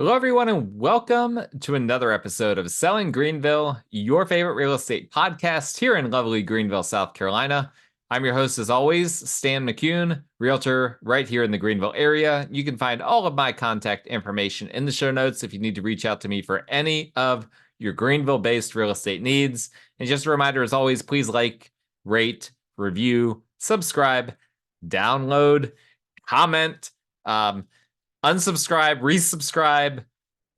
Hello, everyone, and welcome to another episode of Selling Greenville, your favorite real estate podcast here in lovely Greenville, South Carolina. I'm your host, as always, Stan McCune, realtor right here in the Greenville area. You can find all of my contact information in the show notes if you need to reach out to me for any of your Greenville-based real estate needs. And just a reminder, as always, please like, rate, review, subscribe, download, comment, unsubscribe, resubscribe.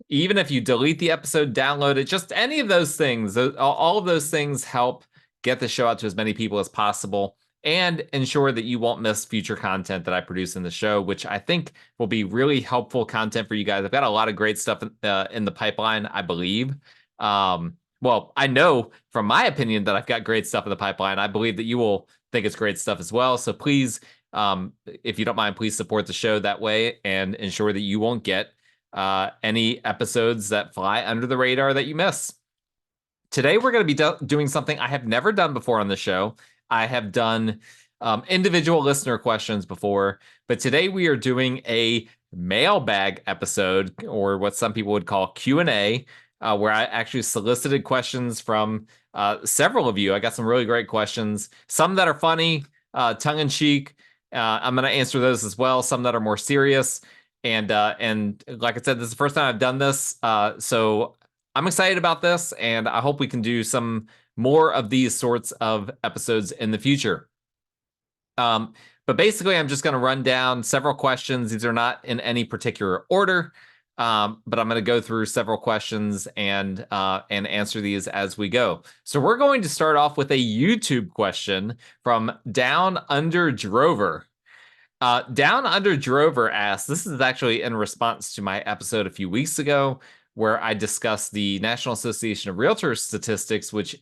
Even if you delete the episode, download it, just any of those things, all of those things help get the show out to as many people as possible and ensure that you won't miss future content that I produce in the show, which I think will be really helpful content for you guys. I've got a lot of great stuff in the pipeline, I believe. Well, I know from my opinion that I've got great stuff in the pipeline. I believe that you will think it's great stuff as well. So please, if you don't mind, please support the show that way and ensure that you won't get any episodes that fly under the radar that you miss. Today, we're going to be doing something I have never done before on the show. I have done individual listener questions before, but today we are doing a mailbag episode, or what some people would call Q&A, where I actually solicited questions from several of you. I got some really great questions, some that are funny, tongue-in-cheek. I'm going to answer those as well, some that are more serious. And like I said, this is the first time I've done this, so I'm excited about this, and I hope we can do some more of these sorts of episodes in the future. But basically, I'm just going to run down several questions. These are not in any particular order, but I'm going to go through several questions and answer these as we go. So we're going to start off with a YouTube question from Down Under Drover. Down Under Drover asks, this is actually in response to my episode a few weeks ago, where I discussed the National Association of Realtors statistics, which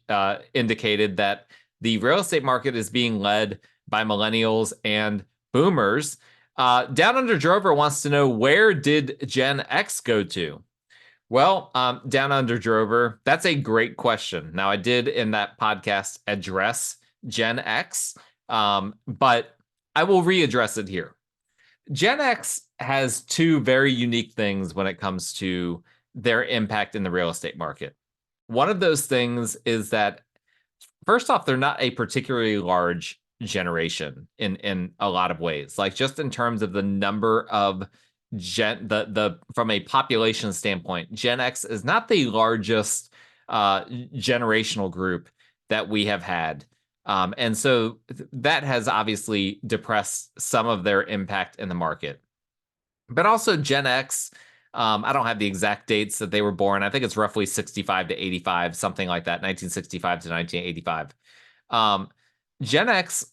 indicated that the real estate market is being led by millennials and boomers. Down Under Drover wants to know, where did Gen X go to? Well, Down Under Drover, that's a great question. Now, I did in that podcast address Gen X, but I will readdress it here. Gen X has two very unique things when it comes to their impact in the real estate market. One of those things is that, first off, they're not a particularly large generation in a lot of ways. Like, just in terms of the number of from a population standpoint, Gen X is not the largest generational group that we have had. And so that has obviously depressed some of their impact in the market. But also Gen X, I don't have the exact dates that they were born. I think it's roughly 65 to 85, something like that, 1965 to 1985. Gen X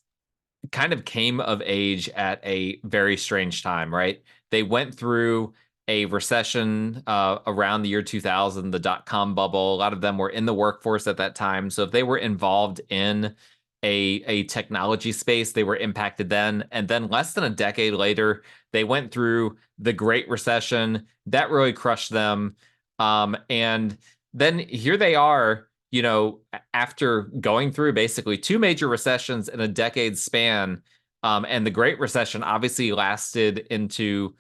kind of came of age at a very strange time, right? They went through a recession around the year 2000, the dot-com bubble. A lot of them were in the workforce at that time. So if they were involved in a technology space, they were impacted then. And then less than a decade later, they went through the Great Recession. That really crushed them. And then here they are, after going through basically two major recessions in a decade span. And the Great Recession obviously lasted into,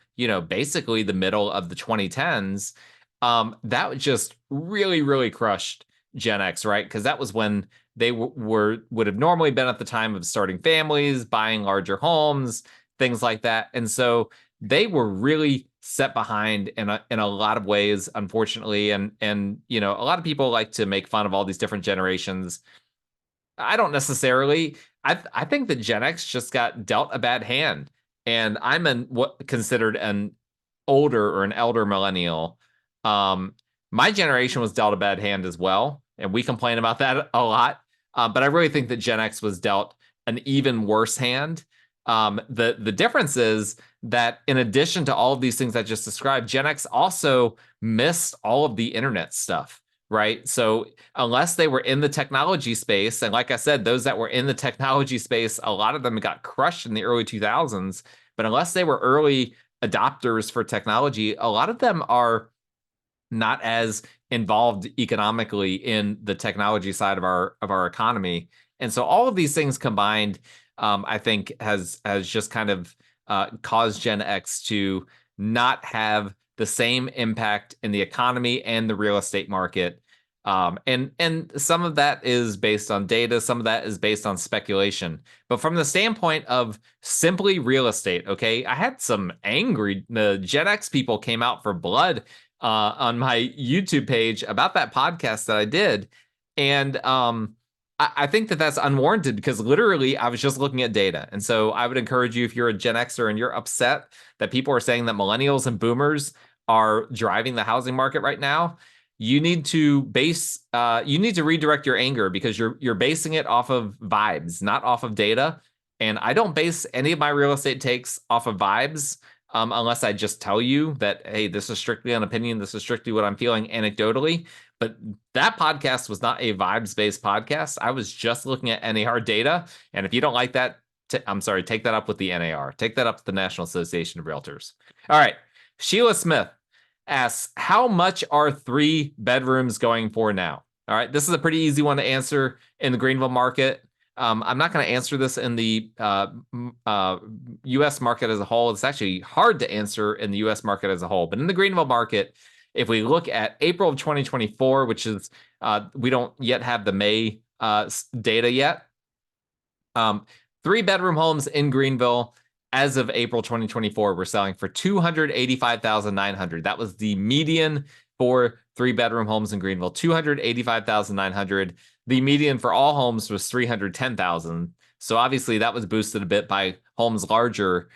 basically the middle of the 2010s. That just really, really crushed Gen X, right? Because that was when they would have normally been at the time of starting families, buying larger homes, things like that. And so they were really set behind in a lot of ways, unfortunately. And a lot of people like to make fun of all these different generations. I don't necessarily. I think that Gen X just got dealt a bad hand. And I'm what considered an older or an elder millennial. My generation was dealt a bad hand as well, and we complain about that a lot. But I really think that Gen X was dealt an even worse hand. The difference is that in addition to all of these things I just described, Gen X also missed all of the internet stuff, right? So unless they were in the technology space, and like I said, those that were in the technology space, a lot of them got crushed in the early 2000s. But unless they were early adopters for technology, a lot of them are not as involved economically in the technology side of our economy. And so all of these things combined, I think has just kind of caused Gen X to not have the same impact in the economy and the real estate market. And some of that is based on data, some of that is based on speculation. But from the standpoint of simply real estate, okay, I had some angry Gen X people came out for blood on my YouTube page about that podcast that I did. And I think that that's unwarranted because literally I was just looking at data. And so I would encourage you, if you're a Gen Xer and you're upset that people are saying that millennials and boomers are driving the housing market right now, you need to redirect your anger because you're basing it off of vibes, not off of data. And I don't base any of my real estate takes off of vibes unless I just tell you that, hey, this is strictly an opinion. This is strictly what I'm feeling anecdotally. But that podcast was not a vibes-based podcast. I was just looking at NAR data. And if you don't like that, I'm sorry, take that up with the NAR. Take that up with the National Association of Realtors. All right. Sheila Smith asks, how much are 3 bedrooms going for now? All right. This is a pretty easy one to answer in the Greenville market. I'm not going to answer this in the U.S. market as a whole. It's actually hard to answer in the U.S. market as a whole. But in the Greenville market, if we look at April of 2024, which is, we don't yet have the May data yet, 3-bedroom homes in Greenville as of April 2024 were selling for $285,900. That was the median for 3-bedroom homes in Greenville, $285,900. The median for all homes was $310,000. So obviously that was boosted a bit by homes larger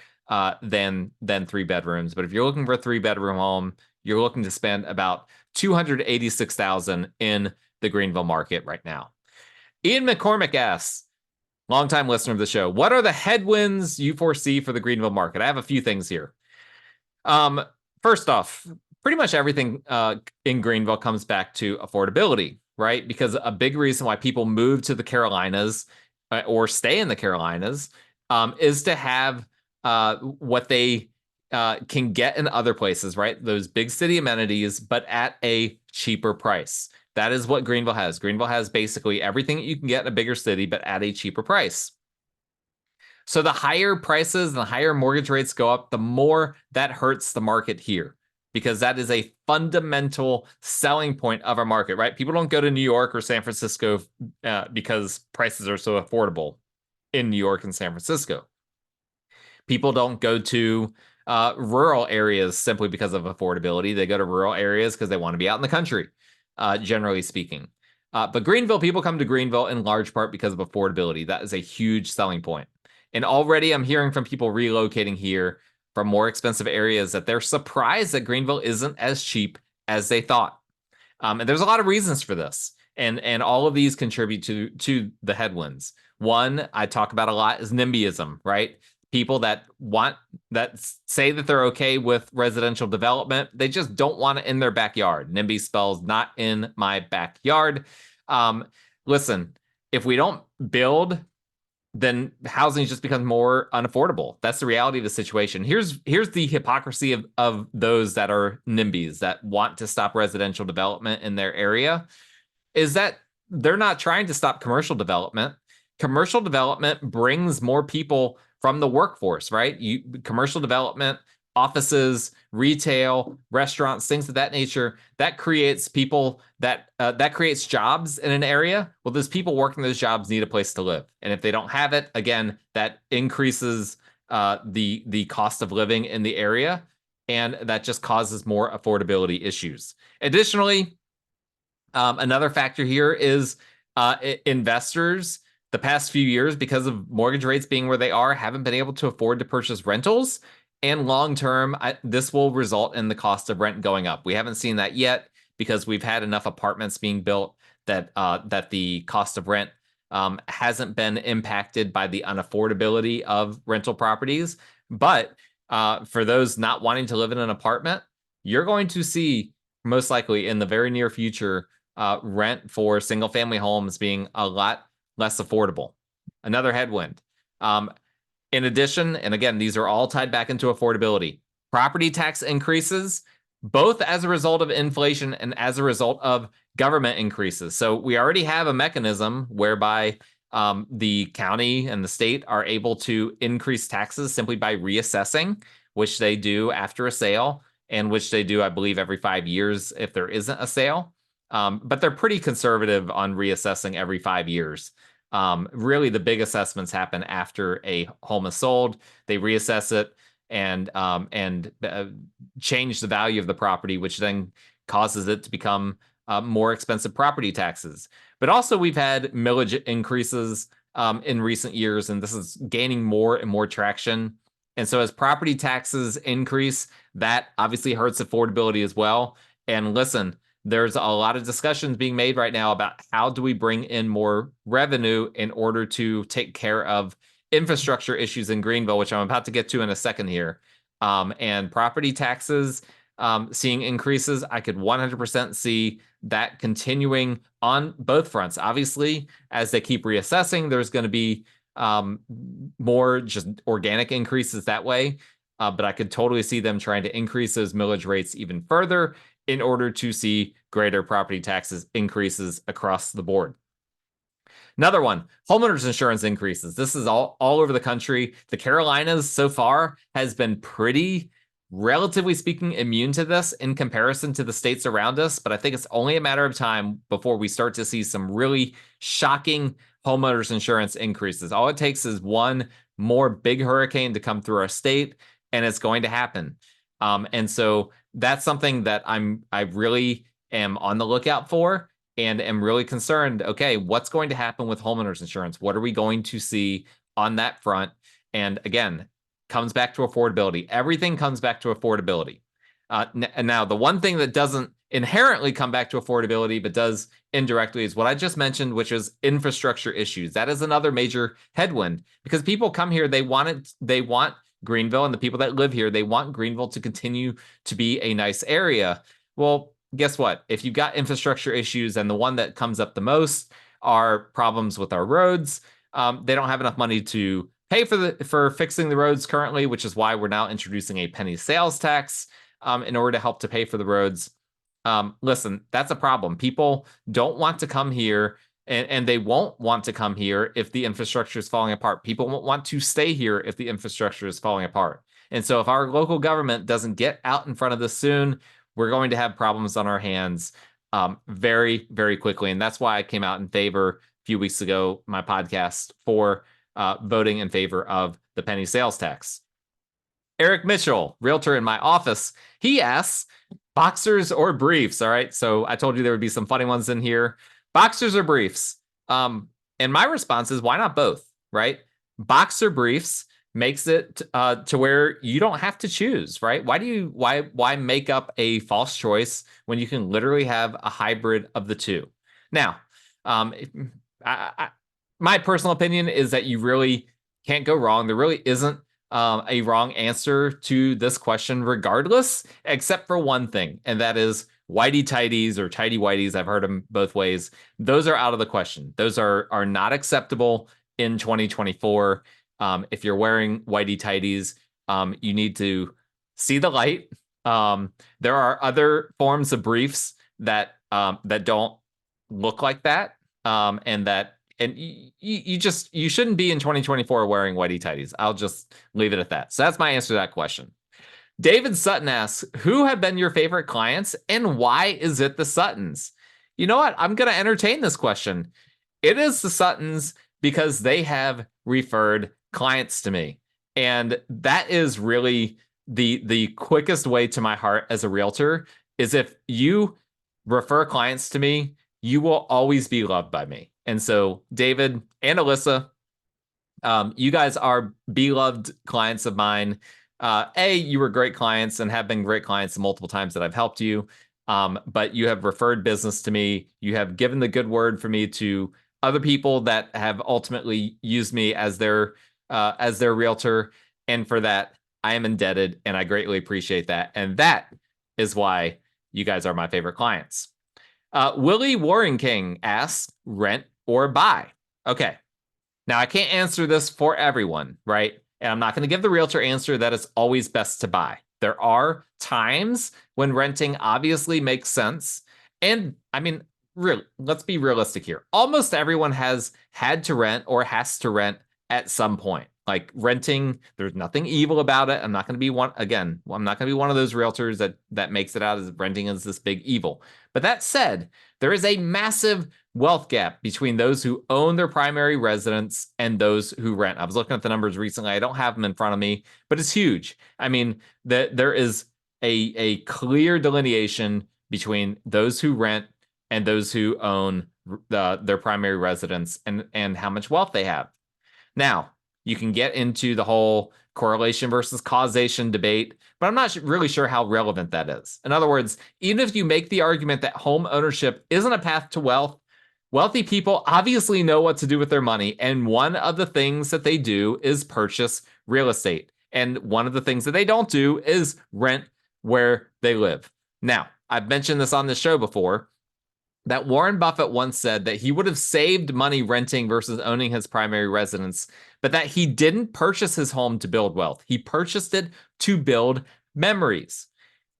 than 3 bedrooms. But if you're looking for a 3-bedroom home, you're looking to spend about $286,000 in the Greenville market right now. Ian McCormick asks, longtime listener of the show, what are the headwinds you foresee for the Greenville market? I have a few things here. First off, pretty much everything in Greenville comes back to affordability, right? Because a big reason why people move to the Carolinas or stay in the Carolinas is to have what they can get in other places, right? Those big city amenities, but at a cheaper price. That is what Greenville has. Greenville has basically everything that you can get in a bigger city, but at a cheaper price. So the higher prices and the higher mortgage rates go up, the more that hurts the market here, because that is a fundamental selling point of our market, right? People don't go to New York or San Francisco because prices are so affordable in New York and San Francisco. People don't go to rural areas simply because of affordability. They go to rural areas because they want to be out in the country, generally speaking. But Greenville, people come to Greenville in large part because of affordability. That is a huge selling point. And already I'm hearing from people relocating here from more expensive areas that they're surprised that Greenville isn't as cheap as they thought. And there's a lot of reasons for this. And all of these contribute to the headwinds. One I talk about a lot is NIMBYism, right? People that say that they're okay with residential development, they just don't want it in their backyard. NIMBY spells not in my backyard. Listen, if we don't build, then housing just becomes more unaffordable. That's the reality of the situation. Here's the hypocrisy of those that are NIMBYs that want to stop residential development in their area, is that they're not trying to stop commercial development. Commercial development brings more people from the workforce, right? Commercial development, offices, retail, restaurants, things of that nature, that creates people that creates jobs in an area. Well, those people working those jobs need a place to live. And if they don't have it, again, that increases the cost of living in the area. And that just causes more affordability issues. Additionally, another factor here is investors. The past few years, because of mortgage rates being where they are, haven't been able to afford to purchase rentals. And long term, this will result in the cost of rent going up. We haven't seen that yet because we've had enough apartments being built that the cost of rent hasn't been impacted by the unaffordability of rental properties. But for those not wanting to live in an apartment, you're going to see most likely in the very near future rent for single family homes being a lot less affordable. Another headwind. In addition, and again, these are all tied back into affordability, property tax increases, both as a result of inflation and as a result of government increases. So we already have a mechanism whereby the county and the state are able to increase taxes simply by reassessing, which they do after a sale. and which they do, I believe, every 5 years if there isn't a sale. But they're pretty conservative on reassessing every 5 years. Really, the big assessments happen after a home is sold. They reassess it and change the value of the property, which then causes it to become more expensive property taxes. But also, we've had millage increases in recent years, and this is gaining more and more traction. And so as property taxes increase, that obviously hurts affordability as well. And listen, there's a lot of discussions being made right now about how do we bring in more revenue in order to take care of infrastructure issues in Greenville, which I'm about to get to in a second here. And property taxes seeing increases, I could 100% see that continuing on both fronts. Obviously, as they keep reassessing, there's going to be more just organic increases that way. But I could totally see them trying to increase those millage rates even further in order to see greater property taxes increases across the board. Another one, homeowners insurance increases. This is all over the country. The Carolinas so far has been pretty, relatively speaking, immune to this in comparison to the states around us. But I think it's only a matter of time before we start to see some really shocking homeowners insurance increases. All it takes is one more big hurricane to come through our state, and it's going to happen. And so that's something that I really am on the lookout for and am really concerned. Okay, what's going to happen with homeowners insurance? What are we going to see on that front? And again, comes back to affordability. Everything comes back to affordability. Now, the one thing that doesn't inherently come back to affordability, but does indirectly, is what I just mentioned, which is infrastructure issues. That is another major headwind because people come here, they want Greenville, and the people that live here, they want Greenville to continue to be a nice area. Well, guess what? If you've got infrastructure issues, and the one that comes up the most are problems with our roads, they don't have enough money to pay for fixing the roads currently, which is why we're now introducing a penny sales tax in order to help to pay for the roads. Listen, that's a problem. People don't want to come here, and they won't want to come here if the infrastructure is falling apart. People won't want to stay here if the infrastructure is falling apart. And so if our local government doesn't get out in front of this soon, we're going to have problems on our hands very, very quickly. And that's why I came out in favor a few weeks ago, my podcast, for voting in favor of the penny sales tax. Eric Mitchell, realtor in my office, he asks, boxers or briefs? All right, so I told you there would be some funny ones in here. Boxers or briefs? And my response is, why not both, right? Boxer briefs makes it to where you don't have to choose, right? Why make up a false choice when you can literally have a hybrid of the two? Now, my personal opinion is that you really can't go wrong. There really isn't a wrong answer to this question regardless, except for one thing, and that is whitey tighties or tighty whiteys. I've heard them both ways. Those are out of the question. Those are not acceptable in 2024. If you're wearing whitey tighties, you need to see the light. There are other forms of briefs that don't look like that, and you shouldn't be in 2024 wearing whitey tighties. I'll just leave it at that. So that's my answer to that question. David Sutton asks, who have been your favorite clients and why is it the Suttons? You know what? I'm going to entertain this question. It is the Suttons because they have referred clients to me. And that is really the quickest way to my heart as a realtor, is if you refer clients to me, you will always be loved by me. And so David and Alyssa, you guys are beloved clients of mine. You were great clients and have been great clients the multiple times that I've helped you. But you have referred business to me. You have given the good word for me to other people that have ultimately used me as their realtor. And for that, I am indebted, and I greatly appreciate that. And that is why you guys are my favorite clients. Willie Warren King asks, rent or buy? Okay. Now, I can't answer this for everyone, right? And I'm not going to give the realtor answer that it's always best to buy. There are times when renting obviously makes sense. And I mean, really, let's be realistic here. Almost everyone has had to rent or has to rent at some point. Like renting, there's nothing evil about it. I'm not going to be one of those realtors that makes it out as renting is this big evil. But that said, there is a massive wealth gap between those who own their primary residence and those who rent. I was looking at the numbers recently. I don't have them in front of me, but it's huge. I mean, there is a clear delineation between those who rent and those who own their primary residence and how much wealth they have. Now, you can get into the whole correlation versus causation debate, but I'm not really sure how relevant that is. In other words, even if you make the argument that home ownership isn't a path to wealth, wealthy people obviously know what to do with their money, and one of the things that they do is purchase real estate. And one of the things that they don't do is rent where they live. Now, I've mentioned this on the show before, that Warren Buffett once said that he would have saved money renting versus owning his primary residence, but that he didn't purchase his home to build wealth. He purchased it to build memories.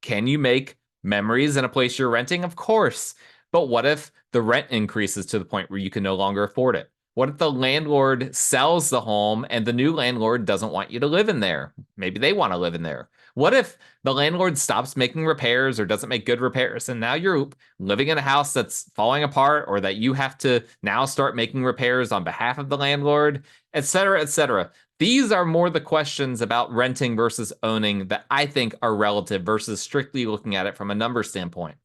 Can you make memories in a place you're renting? Of course. But what if the rent increases to the point where you can no longer afford it? What if the landlord sells the home and the new landlord doesn't want you to live in there? Maybe they want to live in there. What if the landlord stops making repairs or doesn't make good repairs, and now you're living in a house that's falling apart, or that you have to now start making repairs on behalf of the landlord, et cetera, et cetera? These are more the questions about renting versus owning that I think are relative versus strictly looking at it from a number standpoint.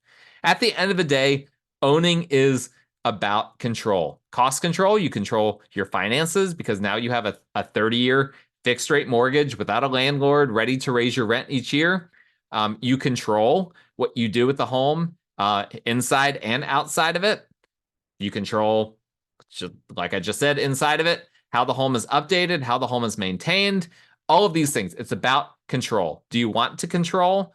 At the end of the day, owning is about control. Cost control, you control your finances because now you have a 30-year fixed rate mortgage without a landlord ready to raise your rent each year. You control what you do with the home, inside and outside of it. You control, like I just said, inside of it, how the home is updated, how the home is maintained, all of these things. It's about control. Do you want to control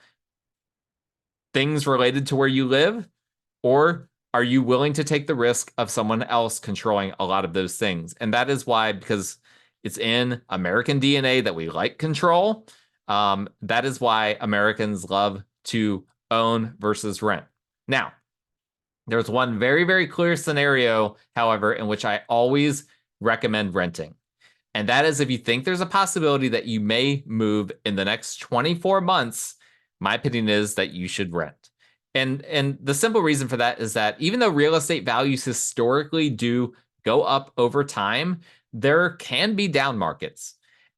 things related to where you live, or are you willing to take the risk of someone else controlling a lot of those things? And that is why, because it's in American DNA that we like control. That is why Americans love to own versus rent. Now, there's one very, very clear scenario, however, in which I always recommend renting. And that is if you think there's a possibility that you may move in the next 24 months, my opinion is that you should rent. And the simple reason for that is that even though real estate values historically do go up over time, there can be down markets.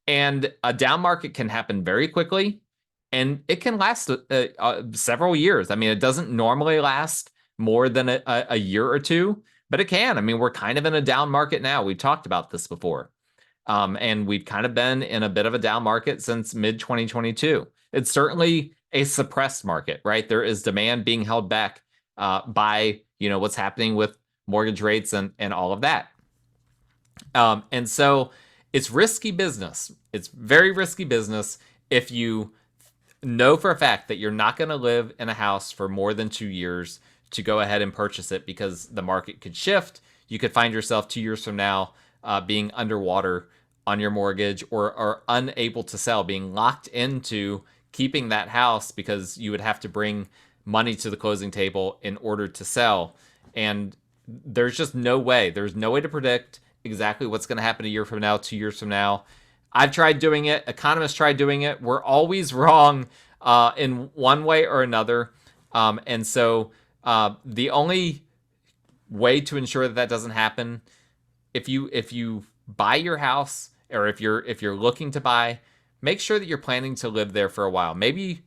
And a down market can happen very quickly, and it can last several years. I mean, it doesn't normally last more than a year or two, but it can. I mean, we're kind of in a down market now. We've talked about this before. And we've kind of been in a bit of a down market since mid-2022. It's certainly a suppressed market, right? There is demand being held back by, what's happening with mortgage rates and all of that. And so it's risky business. It's very risky business if you know for a fact that you're not going to live in a house for more than 2 years to go ahead and purchase it, because the market could shift. You could find yourself 2 years from now being underwater on your mortgage, or unable to sell, being locked into keeping that house because you would have to bring money to the closing table in order to sell. And there's just no way. There's no way to predict exactly what's going to happen a year from now, 2 years from now. I've tried doing it. Economists tried doing it. We're always wrong in one way or another. And so the only way to ensure that doesn't happen, if you buy your house, or if you're looking to buy, make sure that you're planning to live there for a while. Maybe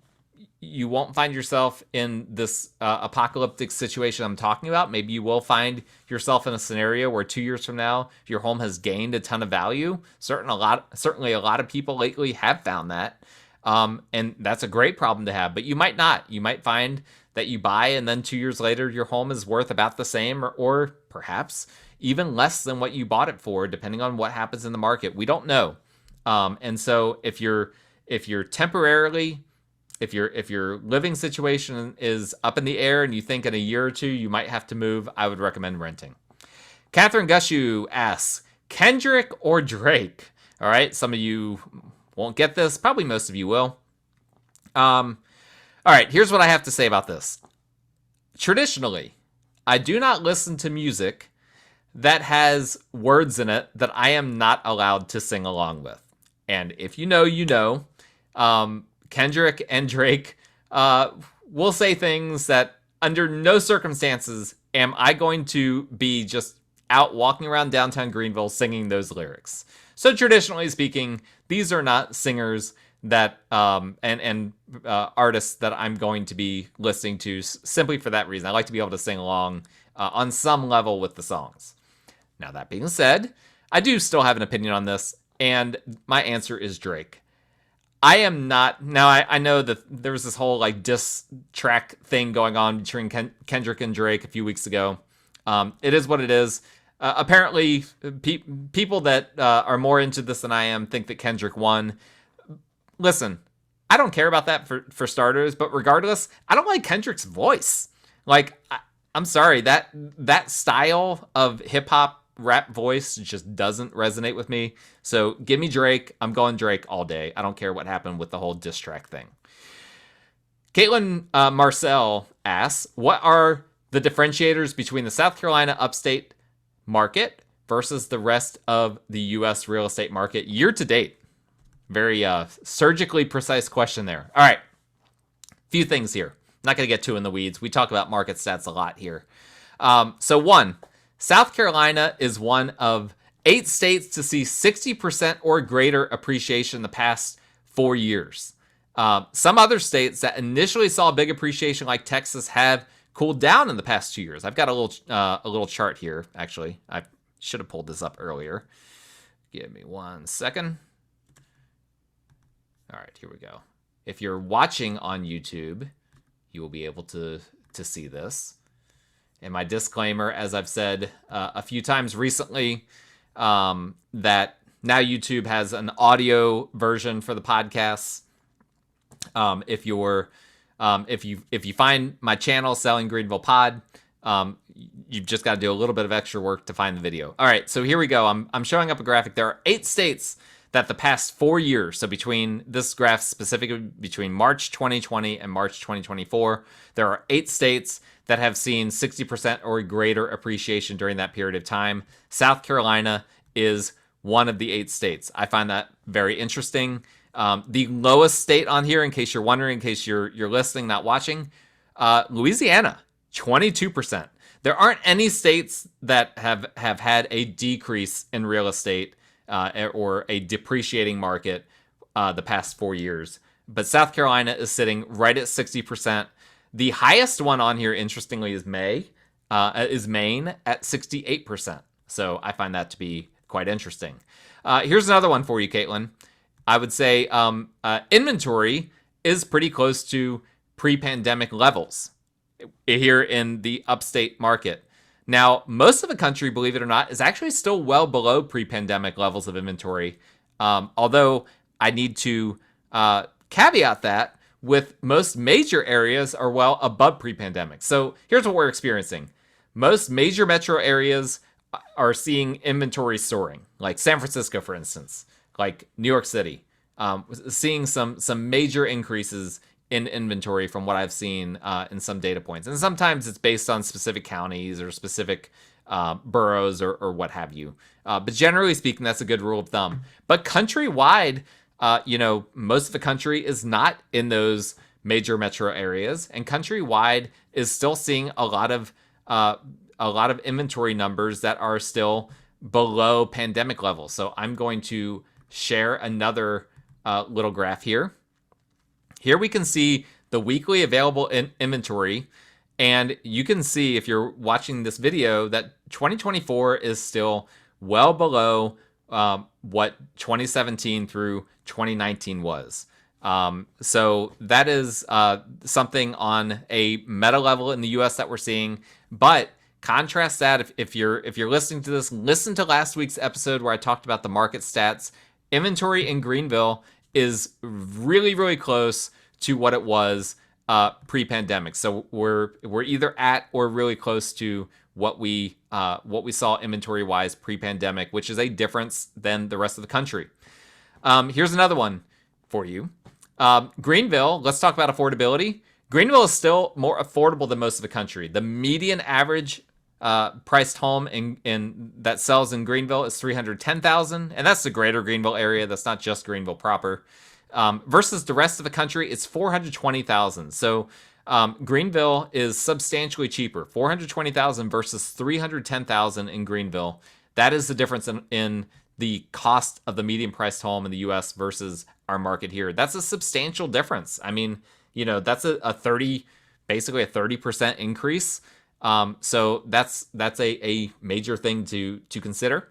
you won't find yourself in this apocalyptic situation I'm talking about. Maybe you will find yourself in a scenario where 2 years from now, your home has gained a ton of value. Certainly a lot of people lately have found that. And that's a great problem to have, but you might not. You might find that you buy and then 2 years later, your home is worth about the same, or perhaps even less than what you bought it for, depending on what happens in the market. We don't know. And so if your living situation is up in the air and you think in a year or two you might have to move, I would recommend renting. Catherine Gushu asks, Kendrick or Drake? All right, some of you won't get this. Probably most of you will. All right, here's what I have to say about this. Traditionally, I do not listen to music that has words in it that I am not allowed to sing along with. And if you know, you know. Kendrick and Drake will say things that under no circumstances am I going to be just out walking around downtown Greenville singing those lyrics. So traditionally speaking, these are not singers that and artists that I'm going to be listening to simply for that reason. I like to be able to sing along on some level with the songs. Now, that being said, I do still have an opinion on this, and my answer is Drake. I am not. Now, I know that there was this whole like diss track thing going on between Kendrick and Drake a few weeks ago. It is what it is. Apparently, people that are more into this than I am think that Kendrick won. Listen, I don't care about that for starters, but regardless, I don't like Kendrick's voice. Like, I'm sorry, that style of hip hop rap voice just doesn't resonate with me. So give me Drake. I'm going Drake all day. I don't care what happened with the whole diss track thing. Caitlin Marcel asks, what are the differentiators between the South Carolina upstate market versus the rest of the U.S. real estate market year to date? Very surgically precise question there. All right. Few things here. Not going to get too in the weeds. We talk about market stats a lot here. So one, South Carolina is one of 8 states to see 60% or greater appreciation in the past 4 years. Some other states that initially saw big appreciation, like Texas, have cooled down in the past 2 years. I've got a little chart here. Actually, I should have pulled this up earlier. Give me 1 second. All right, here we go. If you're watching on YouTube, you will be able to see this. And my disclaimer, as I've said a few times recently, that now YouTube has an audio version for the podcasts. If you find my channel, Selling Greenville Pod, you've just got to do a little bit of extra work to find the video. All right, so here we go. I'm showing up a graphic. There are 8 states that the past 4 years, so between this graph specifically between March 2020 and March 2024, there are 8 states that have seen 60% or greater appreciation during that period of time. South Carolina is one of the 8 states. I find that very interesting. The lowest state on here, in case you're wondering, in case you're listening, not watching, Louisiana, 22%. There aren't any states that have had a decrease in real estate or a depreciating market the past 4 years. But South Carolina is sitting right at 60%. The highest one on here, interestingly, is Maine at 68%. So I find that to be quite interesting. Here's another one for you, Caitlin. I would say inventory is pretty close to pre-pandemic levels here in the upstate market. Now, most of the country, believe it or not, is actually still well below pre-pandemic levels of inventory. Although I need to caveat that with most major areas are well above pre-pandemic. So here's what we're experiencing. Most major metro areas are seeing inventory soaring, like San Francisco, for instance, like New York City, seeing some major increases in inventory from what I've seen in some data points. And sometimes it's based on specific counties or specific boroughs or what have you. But generally speaking, that's a good rule of thumb. But countrywide, most of the country is not in those major metro areas, and countrywide is still seeing a lot of inventory numbers that are still below pandemic levels. So I'm going to share another little graph here. Here we can see the weekly available inventory, and you can see if you're watching this video that 2024 is still well below what 2017 through 2019 was. So that is something on a meta level in the US that we're seeing. But contrast that, if you're listening to this, listen to last week's episode where I talked about the market stats. Inventory in Greenville is really, really close to what it was pre-pandemic. So we're either at or really close to what we saw inventory-wise pre-pandemic, which is a difference than the rest of the country. Here's another one for you. Greenville, let's talk about affordability. Greenville is still more affordable than most of the country. The median average priced home in that sells in Greenville is $310,000, and that's the greater Greenville area. That's not just Greenville proper. Versus the rest of the country, it's $420,000. So Greenville is substantially cheaper. $420,000 versus $310,000 in Greenville. That is the difference in the cost of the median priced home in the U.S. versus our market here. That's a substantial difference. I mean, that's basically a 30% increase. So that's a major thing to consider.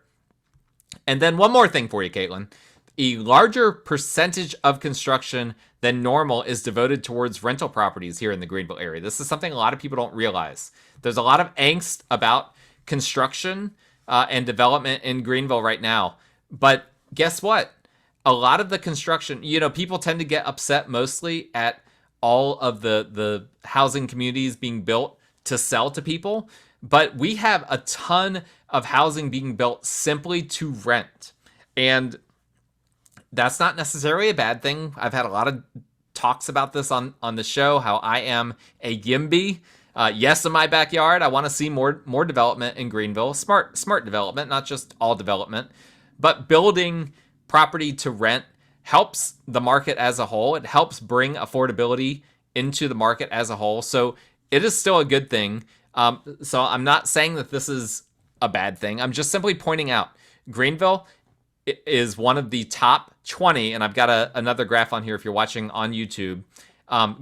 And then one more thing for you, Caitlin. A larger percentage of construction than normal is devoted towards rental properties here in the Greenville area. This is something a lot of people don't realize. There's a lot of angst about construction and development in Greenville right now. But guess what? A lot of the construction, people tend to get upset mostly at all of the housing communities being built to sell to people. But we have a ton of housing being built simply to rent. And that's not necessarily a bad thing. I've had a lot of talks about this on the show, how I am a YIMBY. Yes, in my backyard, I want to see more development in Greenville. Smart development, not just all development. But building property to rent helps the market as a whole. It helps bring affordability into the market as a whole. So it is still a good thing. So I'm not saying that this is a bad thing. I'm just simply pointing out Greenville is one of the top 20, and I've got another graph on here if you're watching on YouTube.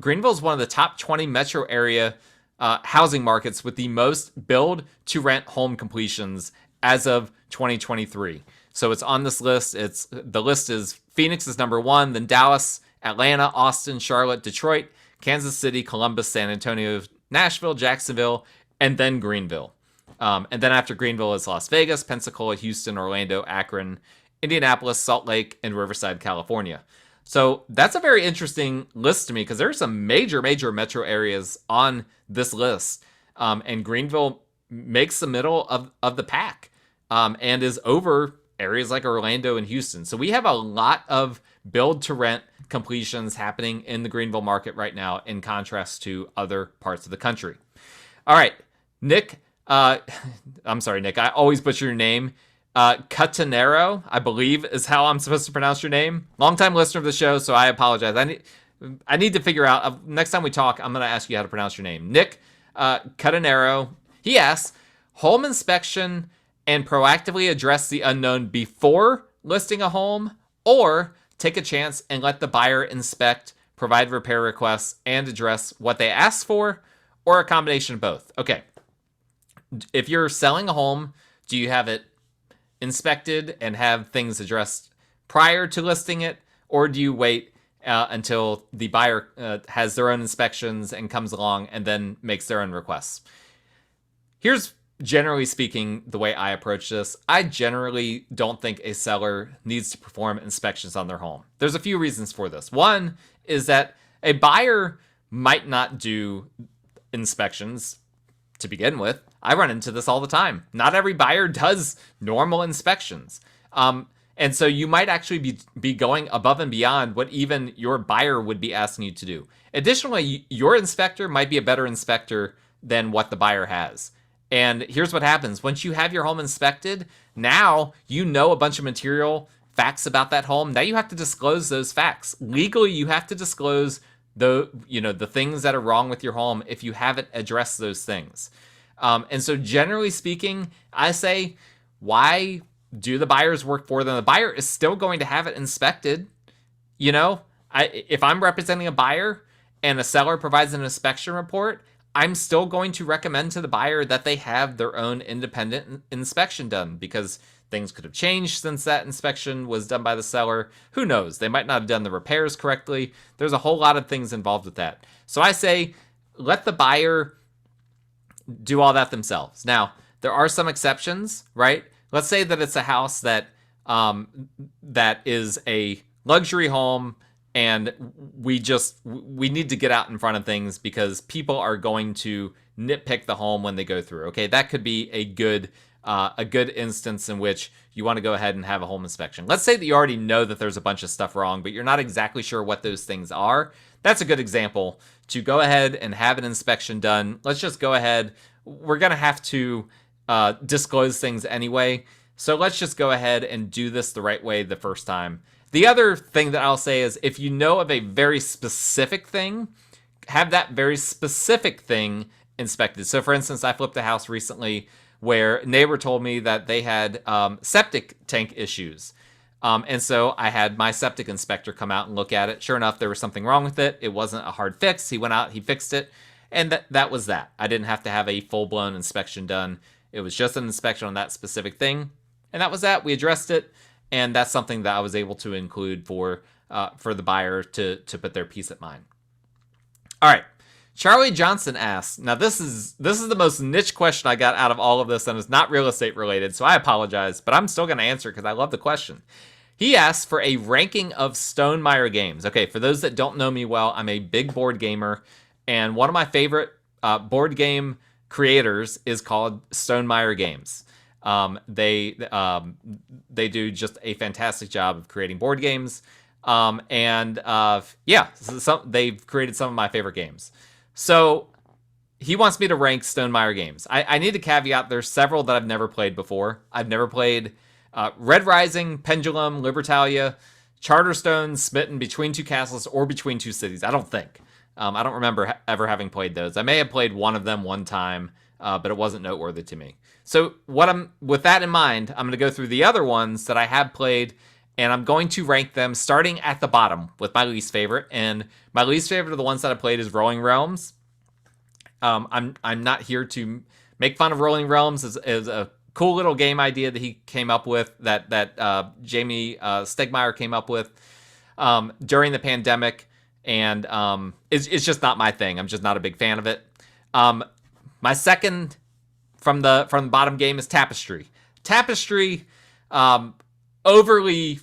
Greenville is one of the top 20 metro area housing markets with the most build-to-rent home completions as of 2023. So it's on this list. The list is Phoenix is number 1, then Dallas, Atlanta, Austin, Charlotte, Detroit, Kansas City, Columbus, San Antonio, Nashville, Jacksonville, and then Greenville. And then after Greenville is Las Vegas, Pensacola, Houston, Orlando, Akron, Indianapolis, Salt Lake, and Riverside, California. So that's a very interesting list to me because there's some major metro areas on this list. And Greenville makes the middle of the pack and is over areas like Orlando and Houston. So we have a lot of build-to-rent completions happening in the Greenville market right now in contrast to other parts of the country. All right, Nick. I'm sorry, Nick. I always butcher your name. Catanero, I believe, is how I'm supposed to pronounce your name. Longtime listener of the show, so I apologize. I need to figure out, next time we talk, I'm going to ask you how to pronounce your name. Nick Catanero, he asks, home inspection and proactively address the unknown before listing a home, or take a chance and let the buyer inspect, provide repair requests, and address what they ask for, or a combination of both. Okay. If you're selling a home, do you have it inspected and have things addressed prior to listing it, or do you wait until the buyer has their own inspections and comes along and then makes their own requests? Here's generally speaking the way I approach this. I generally don't think a seller needs to perform inspections on their home. There's a few reasons for this. One is that a buyer might not do inspections to begin with. I run into this all the time. Not every buyer does normal inspections. And so you might actually be going above and beyond what even your buyer would be asking you to do. Additionally, your inspector might be a better inspector than what the buyer has. And here's what happens. Once you have your home inspected, now you know a bunch of material facts about that home. Now you have to disclose those facts. Legally, you have to disclose the things that are wrong with your home if you haven't addressed those things. And so generally speaking, I say, why do the buyer's work for them? The buyer is still going to have it inspected. If I'm representing a buyer and a seller provides an inspection report, I'm still going to recommend to the buyer that they have their own independent inspection done, because things could have changed since that inspection was done by the seller. Who knows? They might not have done the repairs correctly. There's a whole lot of things involved with that. So I say, let the buyer do all that themselves. Now, there are some exceptions, right? Let's say that it's a house that is a luxury home, and we need to get out in front of things because people are going to nitpick the home when they go through. Okay, that could be a good a good instance in which you want to go ahead and have a home inspection. Let's say that you already know that there's a bunch of stuff wrong, but you're not exactly sure what those things are. That's a good example to go ahead and have an inspection done. Let's just go ahead. We're going to have to disclose things anyway. So let's just go ahead and do this the right way the first time. The other thing that I'll say is if you know of a very specific thing, have that very specific thing inspected. So for instance, I flipped a house recently where a neighbor told me that they had septic tank issues. And so I had my septic inspector come out and look at it. Sure enough, there was something wrong with it. It wasn't a hard fix. He went out, he fixed it, and that was that. I didn't have to have a full-blown inspection done. It was just an inspection on that specific thing, and that was that. We addressed it, and that's something that I was able to include for the buyer to put their peace of mind. All right. Charlie Johnson asks, now this is the most niche question I got out of all of this, and it's not real estate related, so I apologize, but I'm still going to answer because I love the question. He asks for a ranking of Stonemaier games. Okay, for those that don't know me well, I'm a big board gamer, and one of my favorite board game creators is called Stonemaier Games. They do just a fantastic job of creating board games, they've created some of my favorite games. So he wants me to rank Stonemaier games. I need to caveat there's several that I've never played before. I've never played Red Rising, Pendulum, Libertalia, Charterstone, Smitten, Between Two Castles, or Between Two Cities. I don't think. I don't remember ever having played those. I may have played one of them one time, but it wasn't noteworthy to me. So with that in mind, I'm going to go through the other ones that I have played, and I'm going to rank them starting at the bottom with my least favorite. And my least favorite of the ones that I played is Rolling Realms. I'm not here to make fun of Rolling Realms. Is a cool little game idea that he came up with, that Jamie Stegmaier came up with during the pandemic, and it's just not my thing. I'm just not a big fan of it. My second from the bottom game is Tapestry. Tapestry, overly.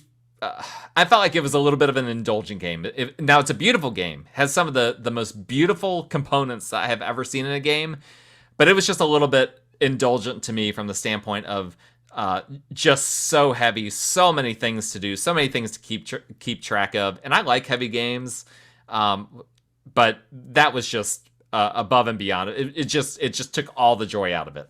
I felt like it was a little bit of an indulgent game. Now, it's a beautiful game. It has some of the most beautiful components I have ever seen in a game, but it was just a little bit indulgent to me from the standpoint of just so heavy, so many things to do, so many things to keep track of. And I like heavy games, but that was just above and beyond. It just took all the joy out of it.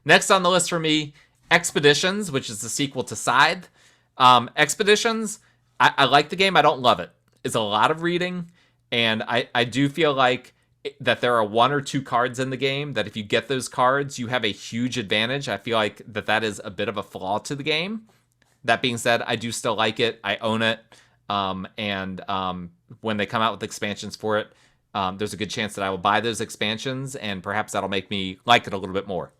Next on the list for me, Expeditions, which is the sequel to Scythe. Expeditions, I like the game. I don't love it. It's a lot of reading, and I do feel like that there are one or two cards in the game that if you get those cards, you have a huge advantage. I feel like that is a bit of a flaw to the game. That being said, I do still like it. I own it, and when they come out with expansions for it, there's a good chance that I will buy those expansions, and perhaps that'll make me like it a little bit more.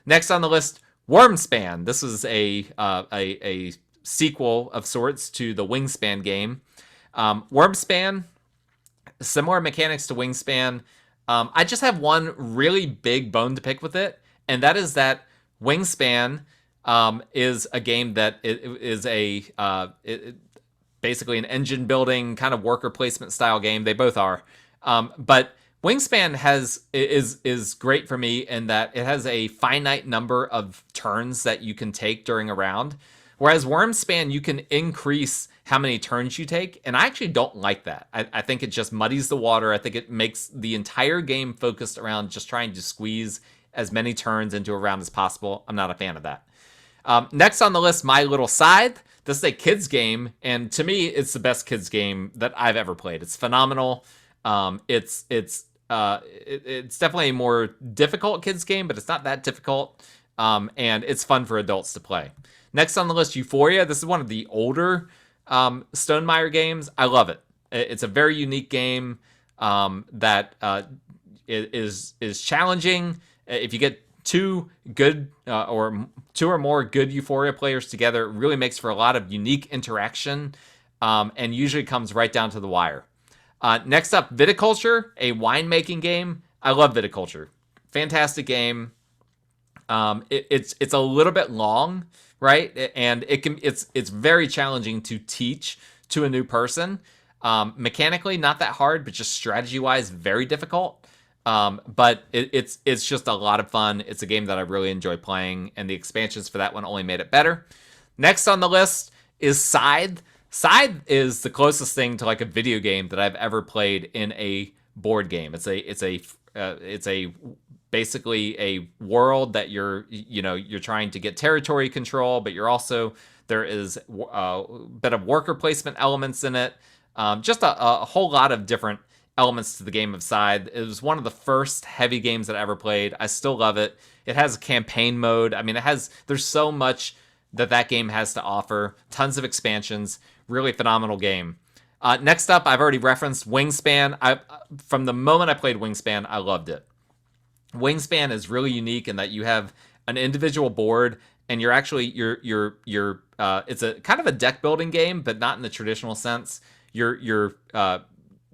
Next on the list, Wormspan. This is a sequel of sorts to the Wingspan game. Wormspan, similar mechanics to Wingspan. I just have one really big bone to pick with it, and that is that Wingspan is a game that is basically an engine building kind of worker placement style game. They both are, but Wingspan is great for me in that it has a finite number of turns that you can take during a round. Whereas Wormspan, you can increase how many turns you take, and I actually don't like that. I think it just muddies the water. I think it makes the entire game focused around just trying to squeeze as many turns into a round as possible. I'm not a fan of that. Next on the list, My Little Scythe. This is a kids game, and to me, it's the best kids game that I've ever played. It's phenomenal. It's definitely a more difficult kids game, but it's not that difficult, and it's fun for adults to play. Next on the list, Euphoria. This is one of the older Stonemaier games. I love it. It's a very unique game that is challenging. If you get two or more good Euphoria players together, it really makes for a lot of unique interaction, and usually comes right down to the wire. Next up, Viticulture, a winemaking game. I love Viticulture. Fantastic game. It's a little bit long, right? And it's very challenging to teach to a new person. Mechanically, not that hard, but just strategy-wise, very difficult. But it's just a lot of fun. It's a game that I really enjoy playing, and the expansions for that one only made it better. Next on the list is Scythe. Scythe is the closest thing to like a video game that I've ever played in a board game. It's a basically a world that you're trying to get territory control, but there is a bit of worker placement elements in it. Just a whole lot of different elements to the game of Scythe. It was one of the first heavy games that I ever played. I still love it. It has a campaign mode. I mean, there's so much that game has to offer. Tons of expansions. Really phenomenal game. Next up, I've already referenced Wingspan. From the moment I played Wingspan, I loved it. Wingspan is really unique in that you have an individual board, and you're it's a kind of a deck building game, but not in the traditional sense. You're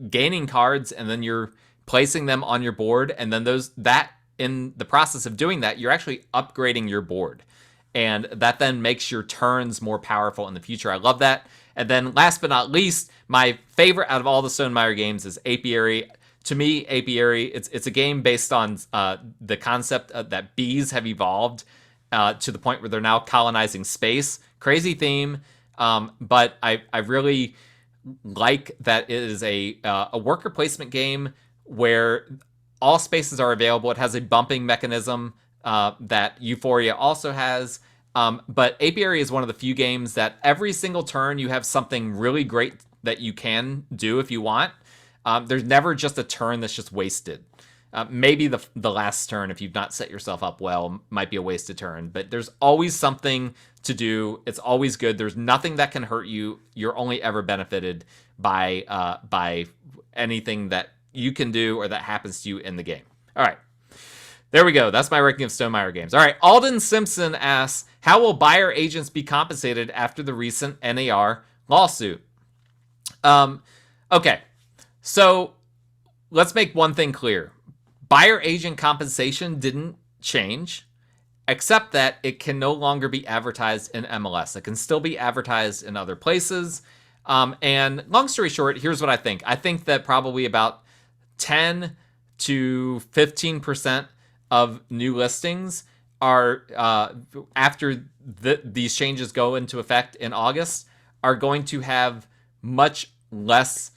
gaining cards, and then you're placing them on your board, and then in the process of doing that, you're actually upgrading your board, and that then makes your turns more powerful in the future. I love that. And then last but not least, my favorite out of all the Stonemaier games is Apiary. To me, Apiary, it's a game based on the concept that bees have evolved to the point where they're now colonizing space. Crazy theme, but I really like that it is a worker placement game where all spaces are available. It has a bumping mechanism that Euphoria also has. But Apiary is one of the few games that every single turn you have something really great that you can do if you want. There's never just a turn that's just wasted. Maybe the last turn, if you've not set yourself up well, might be a wasted turn. But there's always something to do. It's always good. There's nothing that can hurt you. You're only ever benefited by anything that you can do or that happens to you in the game. All right. There we go. That's my ranking of Stonemaier games. All right. Alden Simpson asks, how will buyer agents be compensated after the recent NAR lawsuit? Okay. So let's make one thing clear. Buyer agent compensation didn't change, except that it can no longer be advertised in MLS. It can still be advertised in other places. And long story short, here's what I think. I think that probably about 10 to 15% of new listings are, after these changes go into effect in August, are going to have much less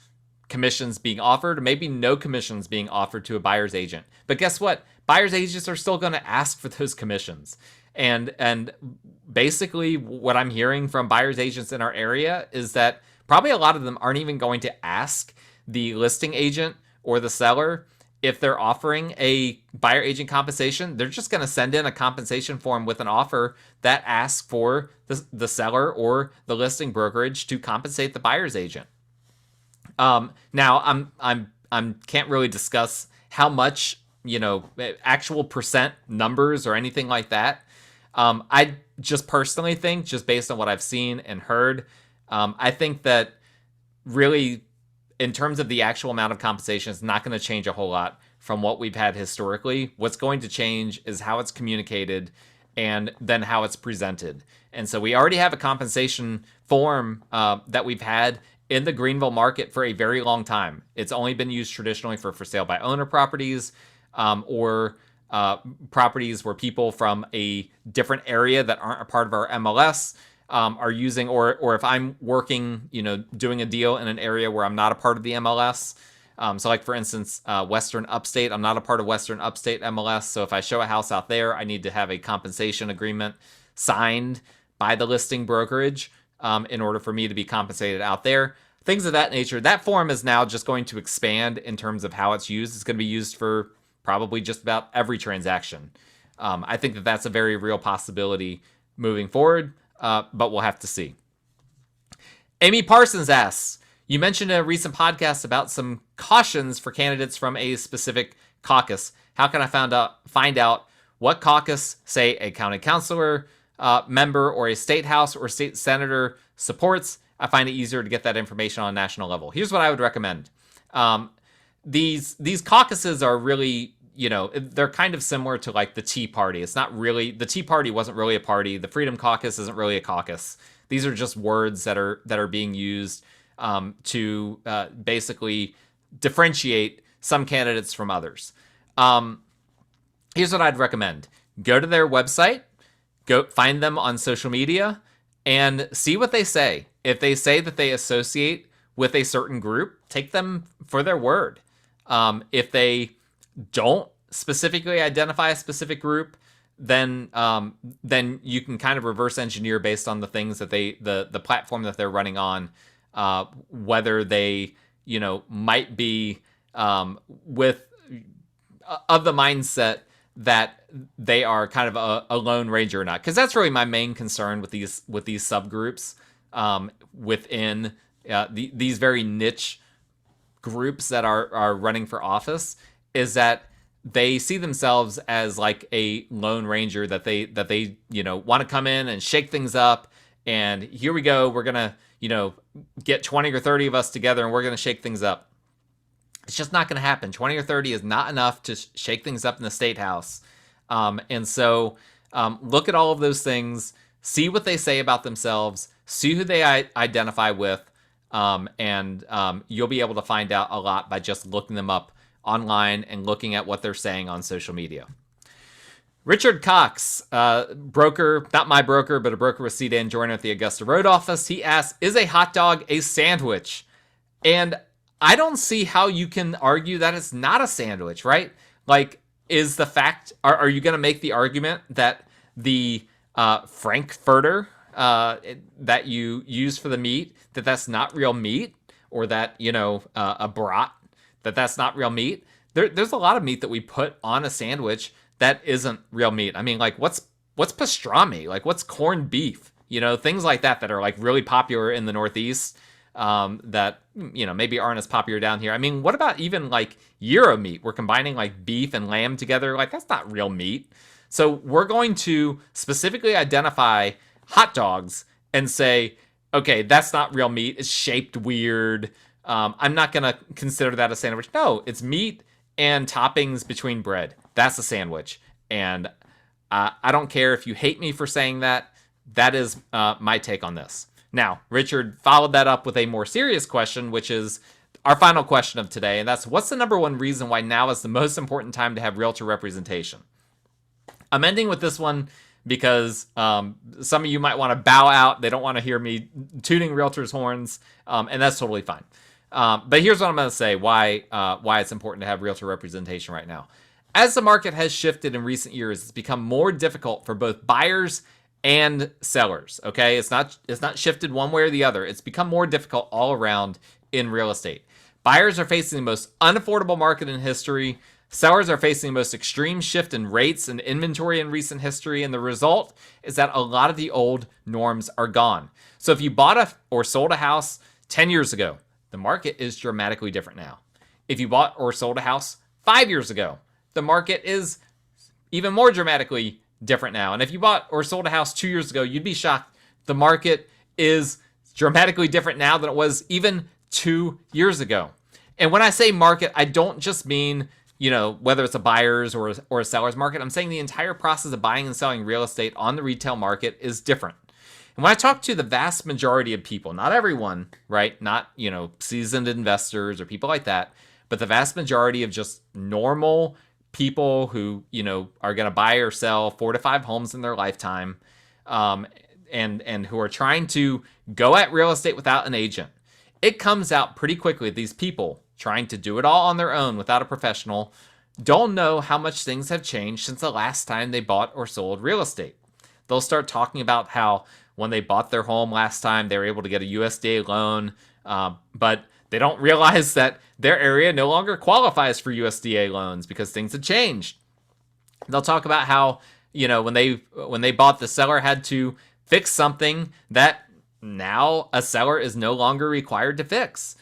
commissions being offered, maybe no commissions being offered to a buyer's agent. But guess what? Buyer's agents are still going to ask for those commissions. And basically what I'm hearing from buyer's agents in our area is that probably a lot of them aren't even going to ask the listing agent or the seller if they're offering a buyer agent compensation. They're just going to send in a compensation form with an offer that asks for the seller or the listing brokerage to compensate the buyer's agent. Now I'm can't really discuss how much, actual percent numbers or anything like that. I just personally think, just based on what I've seen and heard, I think that really, in terms of the actual amount of compensation, it's not going to change a whole lot from what we've had historically. What's going to change is how it's communicated and then how it's presented. And so we already have a compensation form that we've had in the Greenville market for a very long time. It's only been used traditionally for sale by owner properties or properties where people from a different area that aren't a part of our MLS are using, or if I'm working, doing a deal in an area where I'm not a part of the MLS. So like, for instance, Western Upstate, I'm not a part of Western Upstate MLS. So if I show a house out there, I need to have a compensation agreement signed by the listing brokerage in order for me to be compensated out there. Things of that nature. That form is now just going to expand in terms of how it's used. It's going to be used for probably just about every transaction. I think that that's a very real possibility moving forward, but we'll have to see. Amy Parsons asks, you mentioned in a recent podcast about some cautions for candidates from a specific caucus. How can I find out what caucus, say a county councilor member or a state house or state senator supports? I find it easier to get that information on a national level. Here's what I would recommend. These caucuses are really, they're kind of similar to like the Tea Party. It's not really, the Tea Party wasn't really a party. The Freedom Caucus isn't really a caucus. These are just words that are being used to basically differentiate some candidates from others. Um, Here's what I'd recommend. Go to their website, go find them on social media, and see what they say. If they say that they associate with a certain group, take them for their word. If they don't specifically identify a specific group, then you can kind of reverse engineer based on the things that the platform that they're running on, whether they might be with of the mindset that they are kind of a lone ranger or not, because that's really my main concern with these subgroups within these very niche groups that are running for office, is that they see themselves as like a lone ranger, that they want to come in and shake things up, and here we go, we're gonna get 20 or 30 of us together and we're gonna shake things up. It's just not going to happen. 20 or 30 is not enough to shake things up in the State House. And so look at all of those things, see what they say about themselves, see who they identify with, and you'll be able to find out a lot by just looking them up online and looking at what they're saying on social media. Richard Cox, broker, not my broker, but a broker with C. Joyner at the Augusta Road office. He asks, is a hot dog a sandwich? And I don't see how you can argue that it's not a sandwich, right? Like, is the fact, are you going to make the argument that the Frankfurter that you use for the meat, that's not real meat? Or that, a brat, that's not real meat? There's a lot of meat that we put on a sandwich that isn't real meat. I mean, like, what's pastrami? Like, what's corned beef? Things like that are like really popular in the Northeast. That maybe aren't as popular down here. I mean, what about even like gyro meat? We're combining like beef and lamb together. Like, that's not real meat. So we're going to specifically identify hot dogs and say, okay, that's not real meat. It's shaped weird. I'm not going to consider that a sandwich. No, it's meat and toppings between bread. That's a sandwich. And I don't care if you hate me for saying that. That is my take on this. Now, Richard followed that up with a more serious question, which is our final question of today, and that's, what's the number one reason why now is the most important time to have realtor representation? I'm ending with this one because some of you might want to bow out. They don't want to hear me tooting realtors' horns, and that's totally fine. But here's what I'm going to say, why it's important to have realtor representation right now. As the market has shifted in recent years, it's become more difficult for both buyers and sellers. Okay, it's not shifted one way or the other. It's become more difficult all around in real estate. Buyers are facing the most unaffordable market in history. Sellers are facing the most extreme shift in rates and inventory in recent history, and the result is that a lot of the old norms are gone. So if you bought or sold a house 10 years ago, the market is dramatically different now. If you bought or sold a house 5 years ago, the market is even more dramatically different now. And if you bought or sold a house 2 years ago, you'd be shocked. The market is dramatically different now than it was even 2 years ago. And when I say market, I don't just mean, whether it's a buyer's or a seller's market. I'm saying the entire process of buying and selling real estate on the retail market is different. And when I talk to the vast majority of people, not everyone, right? Not, seasoned investors or people like that, but the vast majority of just normal people who, are going to buy or sell 4 to 5 homes in their lifetime, and who are trying to go at real estate without an agent. It comes out pretty quickly. These people trying to do it all on their own without a professional don't know how much things have changed since the last time they bought or sold real estate. They'll start talking about how when they bought their home last time, they were able to get a USDA loan, but they don't realize that their area no longer qualifies for USDA loans because things have changed. They'll talk about how, when they bought, the seller had to fix something that now a seller is no longer required to fix.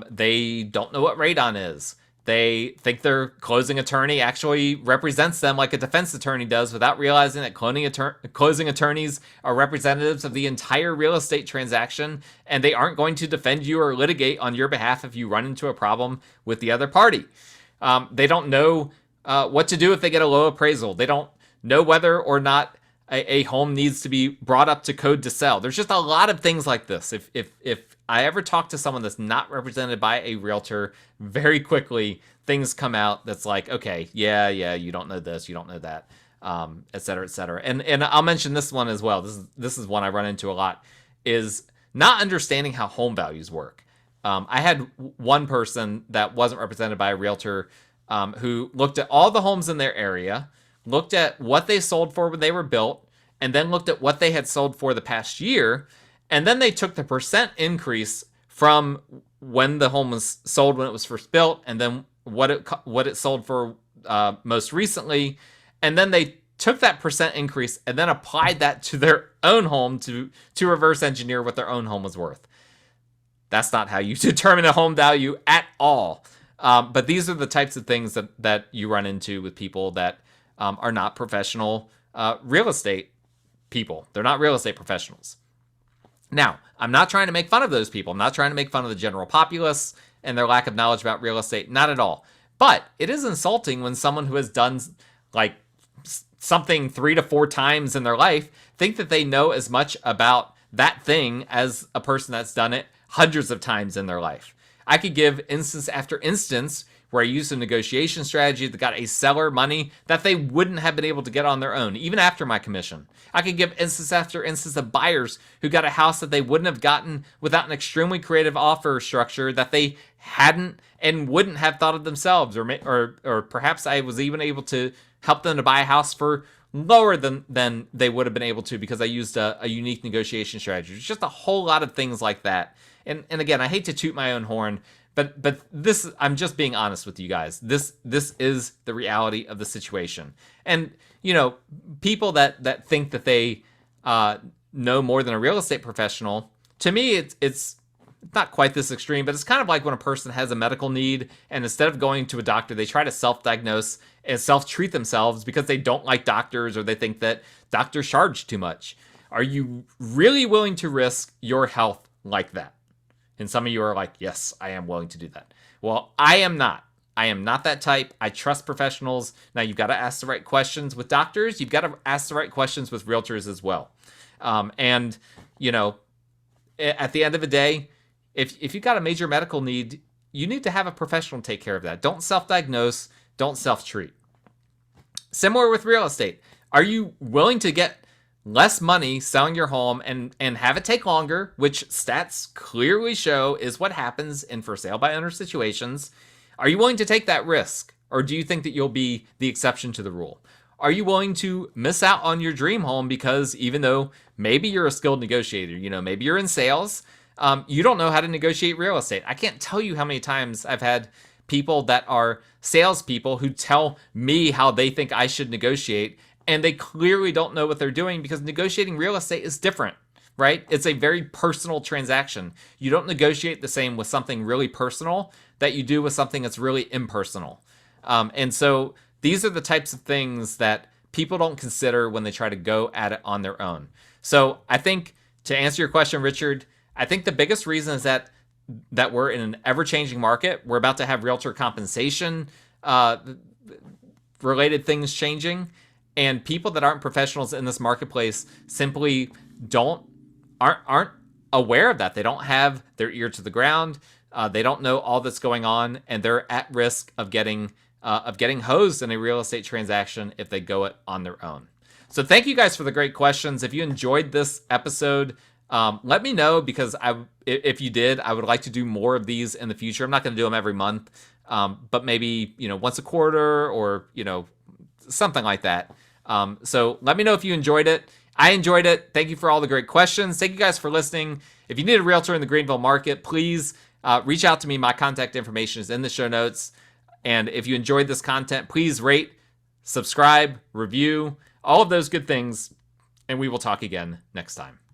They don't know what radon is. They think their closing attorney actually represents them like a defense attorney does, without realizing that closing attorneys are representatives of the entire real estate transaction, and they aren't going to defend you or litigate on your behalf if you run into a problem with the other party. They don't know what to do if they get a low appraisal. They don't know whether or not a home needs to be brought up to code to sell. There's just a lot of things like this. If I ever talk to someone that's not represented by a realtor, very quickly things come out that's like, okay, yeah, you don't know this, you don't know that, et cetera, et cetera. And I'll mention this one as well. This is one I run into a lot, is not understanding how home values work. I had one person that wasn't represented by a realtor who looked at all the homes in their area, looked at what they sold for when they were built, and then looked at what they had sold for the past year. And then they took the percent increase from when the home was sold when it was first built, and then what it sold for most recently. And then they took that percent increase and then applied that to their own home to reverse engineer what their own home was worth. That's not how you determine a home value at all. But these are the types of things that you run into with people that are not professional real estate people. They're not real estate professionals. Now, I'm not trying to make fun of those people. I'm not trying to make fun of the general populace and their lack of knowledge about real estate. Not at all. But it is insulting when someone who has done like something 3 to 4 times in their life think that they know as much about that thing as a person that's done it hundreds of times in their life. I could give instance after instance where I used a negotiation strategy that got a seller money that they wouldn't have been able to get on their own, even after my commission. I could give instance after instance of buyers who got a house that they wouldn't have gotten without an extremely creative offer structure that they hadn't and wouldn't have thought of themselves, or perhaps I was even able to help them to buy a house for lower than they would have been able to because I used a unique negotiation strategy. It's just a whole lot of things like that. And again, I hate to toot my own horn, but this, I'm just being honest with you guys. This is the reality of the situation. And people that think that they know more than a real estate professional, to me, it's not quite this extreme, but it's kind of like when a person has a medical need and instead of going to a doctor, they try to self-diagnose and self-treat themselves because they don't like doctors or they think that doctors charge too much. Are you really willing to risk your health like that? And some of you are like, yes, I am willing to do that. Well, I am not. I am not that type. I trust professionals. Now, you've got to ask the right questions with doctors. You've got to ask the right questions with realtors as well. And, at the end of the day, if you've got a major medical need, you need to have a professional take care of that. Don't self-diagnose. Don't self-treat. Similar with real estate. Are you willing to get less money selling your home and have it take longer, which stats clearly show is what happens in for sale by owner situations? Are you willing to take that risk? Or do you think that you'll be the exception to the rule? Are you willing to miss out on your dream home because even though maybe you're a skilled negotiator, maybe you're in sales, you don't know how to negotiate real estate? I can't tell you how many times I've had people that are salespeople who tell me how they think I should negotiate, and they clearly don't know what they're doing because negotiating real estate is different, right? It's a very personal transaction. You don't negotiate the same with something really personal that you do with something that's really impersonal. And so these are the types of things that people don't consider when they try to go at it on their own. So I think, to answer your question, Richard, I think the biggest reason is that we're in an ever-changing market. We're about to have realtor compensation related things changing. And people that aren't professionals in this marketplace simply aren't aware of that. They don't have their ear to the ground. They don't know all that's going on, and they're at risk of getting hosed in a real estate transaction if they go it on their own. So thank you guys for the great questions. If you enjoyed this episode, let me know, because if you did, I would like to do more of these in the future. I'm not going to do them every month, but maybe once a quarter or something like that. So let me know if you enjoyed it. I enjoyed it. Thank you for all the great questions. Thank you guys for listening. If you need a realtor in the Greenville market, please reach out to me. My contact information is in the show notes. And if you enjoyed this content, please rate, subscribe, review, all of those good things. And we will talk again next time.